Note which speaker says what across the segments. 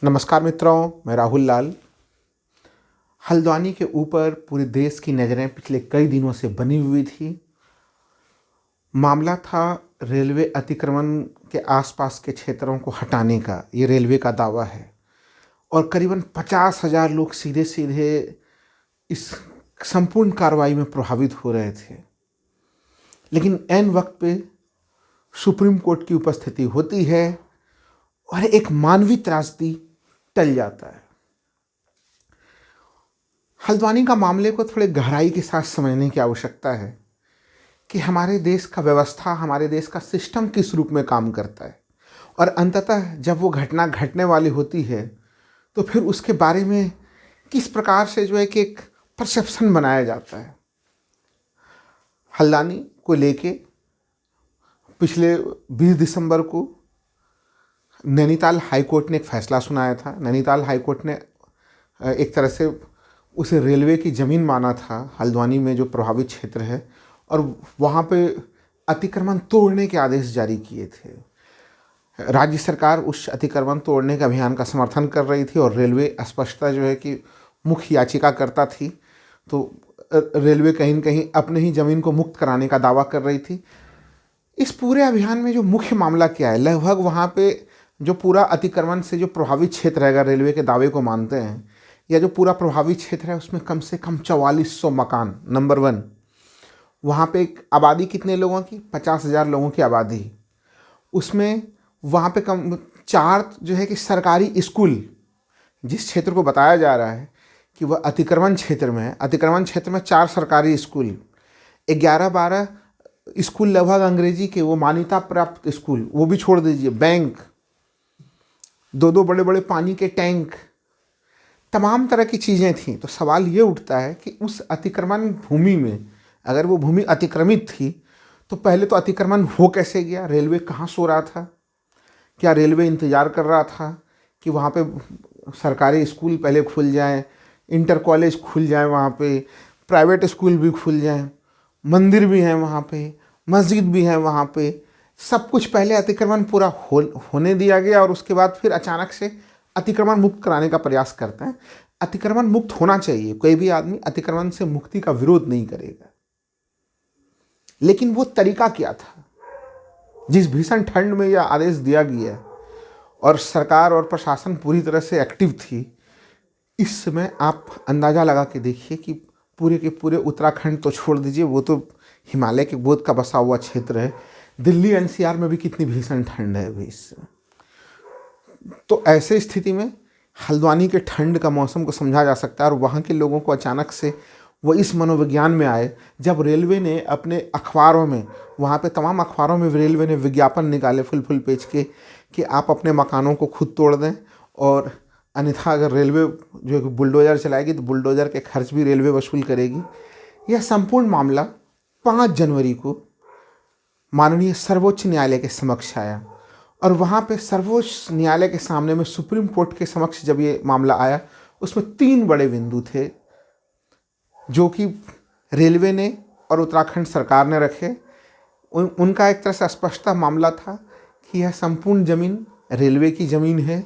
Speaker 1: नमस्कार मित्रों, मैं राहुल लाल। हल्द्वानी के ऊपर पूरे देश की नज़रें पिछले कई दिनों से बनी हुई थी। मामला था रेलवे अतिक्रमण के आसपास के क्षेत्रों को हटाने का। ये रेलवे का दावा है और करीबन 50,000 लोग सीधे सीधे इस संपूर्ण कार्रवाई में प्रभावित हो रहे थे। लेकिन ऐन वक्त पे सुप्रीम कोर्ट की उपस्थिति होती है और एक मानवीय त्रासदी टल जाता है। हल्द्वानी का मामले को थोड़े गहराई के साथ समझने की आवश्यकता है कि हमारे देश का व्यवस्था, हमारे देश का सिस्टम किस रूप में काम करता है और अंततः जब वो घटना घटने वाली होती है तो फिर उसके बारे में किस प्रकार से कि एक परसेप्शन बनाया जाता है। हल्द्वानी को लेके पिछले 20 दिसंबर को नैनीताल हाई कोर्ट ने एक फैसला सुनाया था। नैनीताल हाई कोर्ट ने एक तरह से उसे रेलवे की ज़मीन माना था, हल्द्वानी में जो प्रभावित क्षेत्र है, और वहाँ पे अतिक्रमण तोड़ने के आदेश जारी किए थे। राज्य सरकार उस अतिक्रमण तोड़ने के अभियान का समर्थन कर रही थी और रेलवे स्पष्टता कि मुख्य याचिकाकर्ता थी, तो रेलवे कहीं न कहीं अपने ही ज़मीन को मुक्त कराने का दावा कर रही थी। इस पूरे अभियान में जो मुख्य मामला क्या है, लगभग वहाँ पे जो पूरा अतिक्रमण से जो प्रभावित क्षेत्र है, अगर रेलवे के दावे को मानते हैं, या जो पूरा प्रभावित क्षेत्र है उसमें कम से कम 4400 मकान। नंबर 1, वहाँ पे एक आबादी कितने लोगों की? 50,000 लोगों की आबादी। उसमें वहाँ पे कम 4 कि सरकारी स्कूल, जिस क्षेत्र को बताया जा रहा है कि वह अतिक्रमण क्षेत्र में है, अतिक्रमण क्षेत्र में 4 सरकारी स्कूल, 11-12 स्कूल लगभग अंग्रेजी के, वो मान्यता प्राप्त स्कूल, वो भी छोड़ दीजिए, बैंक, 2-2 बड़े बड़े पानी के टैंक, तमाम तरह की चीज़ें थीं। तो सवाल ये उठता है कि उस अतिक्रमण भूमि में अगर वो भूमि अतिक्रमित थी तो पहले तो अतिक्रमण हो कैसे गया? रेलवे कहाँ सो रहा था? क्या रेलवे इंतज़ार कर रहा था कि वहाँ पे सरकारी स्कूल पहले खुल जाएं, इंटर कॉलेज खुल जाएं, वहाँ पे प्राइवेट स्कूल भी खुल जाएं, मंदिर भी हैं वहाँ पे, मस्जिद भी है वहाँ पे, सब कुछ पहले अतिक्रमण पूरा होने दिया गया और उसके बाद फिर अचानक से अतिक्रमण मुक्त कराने का प्रयास करते हैं। अतिक्रमण मुक्त होना चाहिए, कोई भी आदमी अतिक्रमण से मुक्ति का विरोध नहीं करेगा, लेकिन वो तरीका क्या था? जिस भीषण ठंड में यह आदेश दिया गया और सरकार और प्रशासन पूरी तरह से एक्टिव थी, इस समय आप अंदाज़ा लगा के देखिए कि पूरे के पूरे उत्तराखंड तो छोड़ दीजिए, वो तो हिमालय के गोद का बसा हुआ क्षेत्र है, दिल्ली एनसीआर में भी कितनी भीषण ठंड है अभी इस समय। तो ऐसे स्थिति में हल्द्वानी के ठंड का मौसम को समझा जा सकता है और वहाँ के लोगों को अचानक से वो इस मनोविज्ञान में आए जब रेलवे ने अपने अखबारों में, वहाँ पे तमाम अखबारों में रेलवे ने विज्ञापन निकाले फुल पेज के कि आप अपने मकानों को खुद तोड़ दें और अन्यथा अगर रेलवे बुलडोज़र चलाएगी तो बुलडोज़र के खर्च भी रेलवे वसूल करेगी। यह संपूर्ण मामला 5 जनवरी को माननीय सर्वोच्च न्यायालय के समक्ष आया और वहाँ पे सर्वोच्च न्यायालय के सामने में सुप्रीम कोर्ट के समक्ष जब ये मामला आया, उसमें 3 बड़े बिंदु थे जो कि रेलवे ने और उत्तराखंड सरकार ने रखे। उनका एक तरह से स्पष्टता मामला था कि यह संपूर्ण ज़मीन रेलवे की ज़मीन है,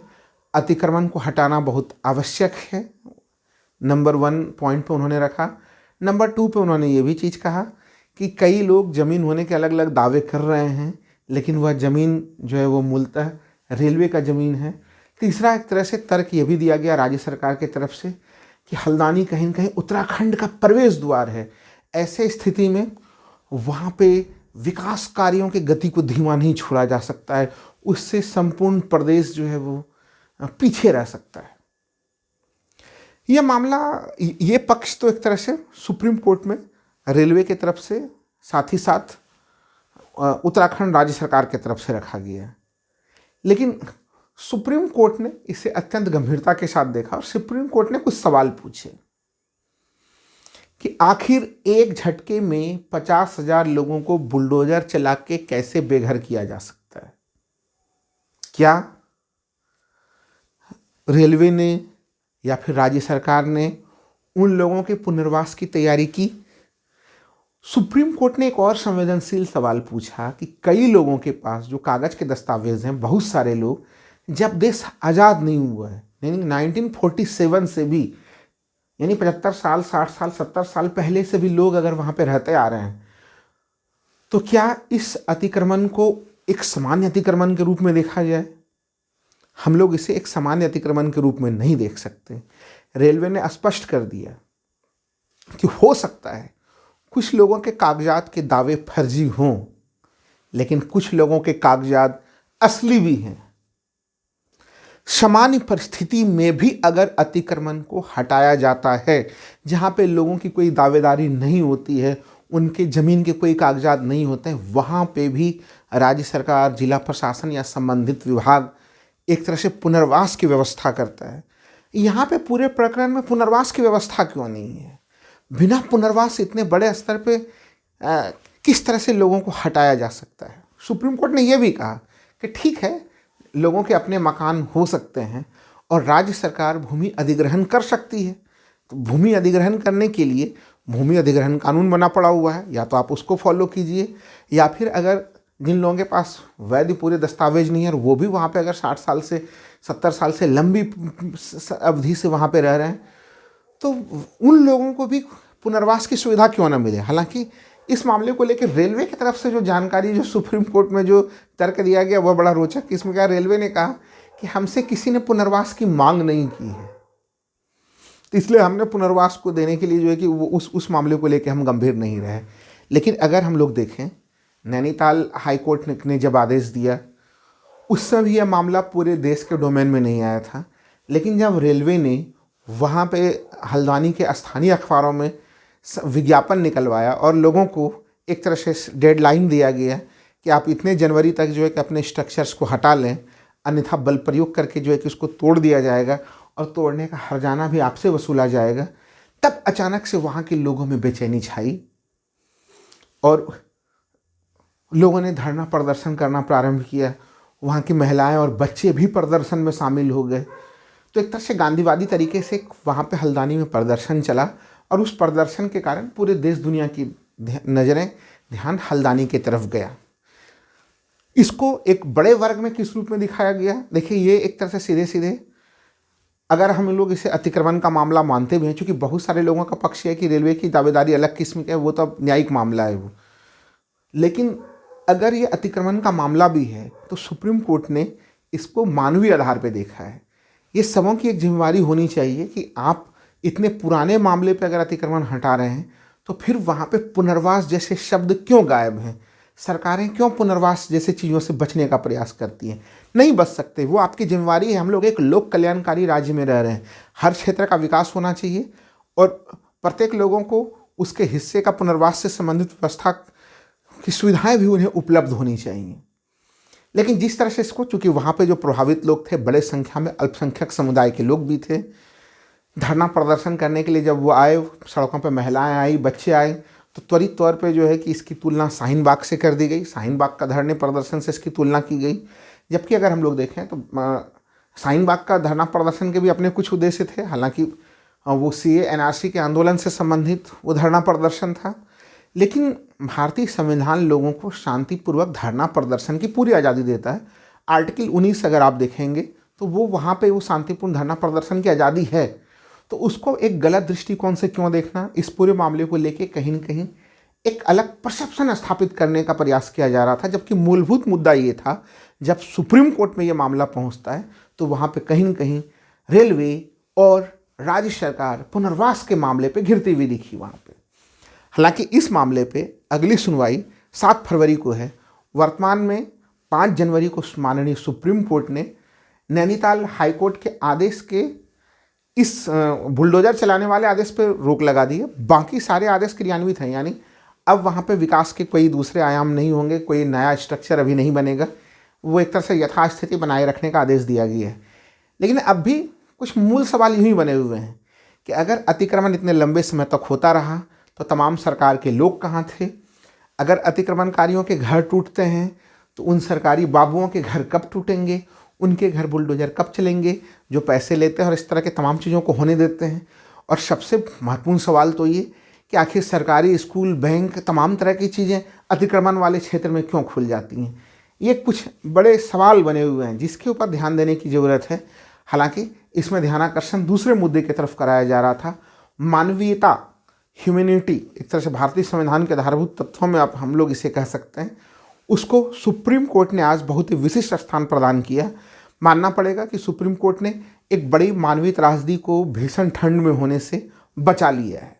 Speaker 1: अतिक्रमण को हटाना बहुत आवश्यक है। नंबर 1 पॉइंट पे उन्होंने रखा। नंबर 2 पे उन्होंने ये भी चीज़ कहा कि कई लोग ज़मीन होने के अलग अलग दावे कर रहे हैं, लेकिन वह ज़मीन वो मूलतः रेलवे का ज़मीन है। तीसरा एक तरह से तर्क ये भी दिया गया राज्य सरकार की तरफ से कि हल्द्वानी कहीं न कहीं उत्तराखंड का प्रवेश द्वार है। ऐसे स्थिति में वहाँ पे विकास कार्यों की गति को धीमा नहीं छोड़ा जा सकता है, उससे संपूर्ण प्रदेश वो पीछे रह सकता है। यह मामला, ये पक्ष तो एक तरह से सुप्रीम कोर्ट में रेलवे की तरफ से, साथ ही साथ उत्तराखंड राज्य सरकार की तरफ से रखा गया है। लेकिन सुप्रीम कोर्ट ने इसे अत्यंत गंभीरता के साथ देखा और सुप्रीम कोर्ट ने कुछ सवाल पूछे कि आखिर एक झटके में 50,000 लोगों को बुलडोजर चला के कैसे बेघर किया जा सकता है? क्या रेलवे ने या फिर राज्य सरकार ने उन लोगों के पुनर्वास की तैयारी की? सुप्रीम कोर्ट ने एक और संवेदनशील सवाल पूछा कि कई लोगों के पास जो कागज़ के दस्तावेज हैं, बहुत सारे लोग, जब देश आज़ाद नहीं हुआ है नहीं 1947 से भी, यानी 75 साल, 60 साल, 70 साल पहले से भी लोग अगर वहाँ पे रहते आ रहे हैं, तो क्या इस अतिक्रमण को एक सामान्य अतिक्रमण के रूप में देखा जाए? हम लोग इसे एक सामान्य अतिक्रमण के रूप में नहीं देख सकते। रेलवे ने स्पष्ट कर दिया कि हो सकता है कुछ लोगों के कागजात के दावे फर्जी हों, लेकिन कुछ लोगों के कागजात असली भी हैं। सामान्य परिस्थिति में भी अगर अतिक्रमण को हटाया जाता है, जहाँ पे लोगों की कोई दावेदारी नहीं होती है, उनके ज़मीन के कोई कागजात नहीं होते हैं, वहाँ पे भी राज्य सरकार, जिला प्रशासन या संबंधित विभाग एक तरह से पुनर्वास की व्यवस्था करता है। यहाँ पे पूरे प्रकरण में पुनर्वास की व्यवस्था क्यों नहीं है? बिना पुनर्वास इतने बड़े स्तर पे किस तरह से लोगों को हटाया जा सकता है? सुप्रीम कोर्ट ने यह भी कहा कि ठीक है, लोगों के अपने मकान हो सकते हैं और राज्य सरकार भूमि अधिग्रहण कर सकती है। तो भूमि अधिग्रहण करने के लिए भूमि अधिग्रहण कानून बना पड़ा हुआ है, या तो आप उसको फॉलो कीजिए, या फिर अगर जिन लोगों के पास वैध पूरे दस्तावेज नहीं है और वो भी वहाँ पे अगर 60 साल से 70 साल से लंबी अवधि से वहाँ पे रह रहे हैं, तो उन लोगों को भी पुनर्वास की सुविधा क्यों ना मिले। हालांकि इस मामले को लेकर रेलवे की तरफ से जो जानकारी, जो सुप्रीम कोर्ट में जो तर्क दिया गया, वह बड़ा रोचक। इसमें क्या, रेलवे ने कहा कि हमसे किसी ने पुनर्वास की मांग नहीं की है, तो इसलिए हमने पुनर्वास को देने के लिए जो है कि वो उस मामले को लेकर हम गंभीर नहीं रहे। लेकिन अगर हम लोग देखें, नैनीताल हाई कोर्ट ने जब आदेश दिया, उस समय यह मामला पूरे देश के डोमेन में नहीं आया था। लेकिन जब रेलवे ने वहाँ पे हल्द्वानी के स्थानीय अखबारों में विज्ञापन निकलवाया और लोगों को एक तरह से डेडलाइन दिया गया कि आप इतने जनवरी तक जो है कि अपने स्ट्रक्चर्स को हटा लें, अन्यथा बल प्रयोग करके जो है कि उसको तोड़ दिया जाएगा और तोड़ने का हर्जाना भी आपसे वसूला जाएगा, तब अचानक से वहाँ के लोगों में बेचैनी छाई और लोगों ने धरना प्रदर्शन करना प्रारंभ किया। वहाँ की महिलाएं और बच्चे भी प्रदर्शन में शामिल हो गए। तो एक तरह से गांधीवादी तरीके से वहाँ पे हल्द्वानी में प्रदर्शन चला और उस प्रदर्शन के कारण पूरे देश दुनिया की नज़रें, ध्यान हल्द्वानी की तरफ गया। इसको एक बड़े वर्ग में किस रूप में दिखाया गया? देखिए, ये एक तरह से सीधे सीधे अगर हम लोग इसे अतिक्रमण का मामला मानते भी हैं, क्योंकि बहुत सारे लोगों का पक्ष है कि रेलवे की दावेदारी अलग किस्म का है, वो तो अब न्यायिक मामला है वो, लेकिन अगर ये अतिक्रमण का मामला भी है तो सुप्रीम कोर्ट ने इसको मानवीय आधार पर देखा है। ये सबों की एक जिम्मेदारी होनी चाहिए कि आप इतने पुराने मामले पे अगर अतिक्रमण हटा रहे हैं तो फिर वहाँ पे पुनर्वास जैसे शब्द क्यों गायब हैं? सरकारें क्यों पुनर्वास जैसे चीज़ों से बचने का प्रयास करती हैं? नहीं बच सकते, वो आपकी जिम्मेदारी है। हम लोग एक लोक कल्याणकारी राज्य में रह रहे हैं, हर क्षेत्र का विकास होना चाहिए और प्रत्येक लोगों को उसके हिस्से का पुनर्वास से संबंधित व्यवस्था की सुविधाएं भी उन्हें उपलब्ध होनी चाहिए। लेकिन जिस तरह से इसको, चूँकि वहाँ पे जो प्रभावित लोग थे बड़े संख्या में अल्पसंख्यक समुदाय के लोग भी थे, धरना प्रदर्शन करने के लिए जब वो आए, सड़कों पर महिलाएं आई, बच्चे आए, तो त्वरित तौर पे जो है कि इसकी तुलना शाहीन बाग से कर दी गई। शाहीन बाग का धरने प्रदर्शन से इसकी तुलना की गई, जबकि अगर हम लोग देखें तो शाहीन बाग का धरना प्रदर्शन के भी अपने कुछ उद्देश्य थे। हालांकि वो CA NRC के आंदोलन से संबंधित वो धरना प्रदर्शन था, लेकिन भारतीय संविधान लोगों को शांतिपूर्वक धरना प्रदर्शन की पूरी आज़ादी देता है। आर्टिकल 19 अगर आप देखेंगे तो वो वहाँ पे वो शांतिपूर्ण धरना प्रदर्शन की आज़ादी है। तो उसको एक गलत दृष्टिकोण से क्यों देखना? इस पूरे मामले को लेके कहीं न कहीं एक अलग परसेप्शन स्थापित करने का प्रयास किया जा रहा था, जबकि मूलभूत मुद्दा ये था, जब सुप्रीम कोर्ट में ये मामला पहुँचता है तो वहाँ पे कहीं न कहीं रेलवे और राज्य सरकार पुनर्वास के मामले पे घिरती हुई दिखी वहाँ पे। हालांकि इस मामले पे अगली सुनवाई 7 फरवरी को है। वर्तमान में 5 जनवरी को माननीय सुप्रीम कोर्ट ने नैनीताल हाई कोर्ट के आदेश के इस बुलडोजर चलाने वाले आदेश पर रोक लगा दी है। बाकी सारे आदेश क्रियान्वित हैं, यानी अब वहाँ पे विकास के कोई दूसरे आयाम नहीं होंगे, कोई नया स्ट्रक्चर अभी नहीं बनेगा। वो एक तरह से यथास्थिति बनाए रखने का आदेश दिया गया है। लेकिन अब भी कुछ मूल सवाल यूँ ही बने हुए हैं कि अगर अतिक्रमण इतने लंबे समय तक होता रहा तो तमाम सरकार के लोग कहाँ थे? अगर अतिक्रमणकारियों के घर टूटते हैं तो उन सरकारी बाबुओं के घर कब टूटेंगे? उनके घर बुलडोजर कब चलेंगे जो पैसे लेते हैं और इस तरह के तमाम चीज़ों को होने देते हैं? और सबसे महत्वपूर्ण सवाल तो ये कि आखिर सरकारी स्कूल, बैंक, तमाम तरह की चीज़ें अतिक्रमण वाले क्षेत्र में क्यों खुल जाती हैं? ये कुछ बड़े सवाल बने हुए हैं जिसके ऊपर ध्यान देने की ज़रूरत है। हालांकि इसमें ध्यानाकर्षण दूसरे मुद्दे की तरफ कराया जा रहा था। मानवीयता, ह्यूमैनिटी, एक तरह से भारतीय संविधान के आधारभूत तत्वों में आप हम लोग इसे कह सकते हैं, उसको सुप्रीम कोर्ट ने आज बहुत ही विशिष्ट स्थान प्रदान किया। मानना पड़ेगा कि सुप्रीम कोर्ट ने एक बड़ी मानवीय त्रासदी को भीषण ठंड में होने से बचा लिया है।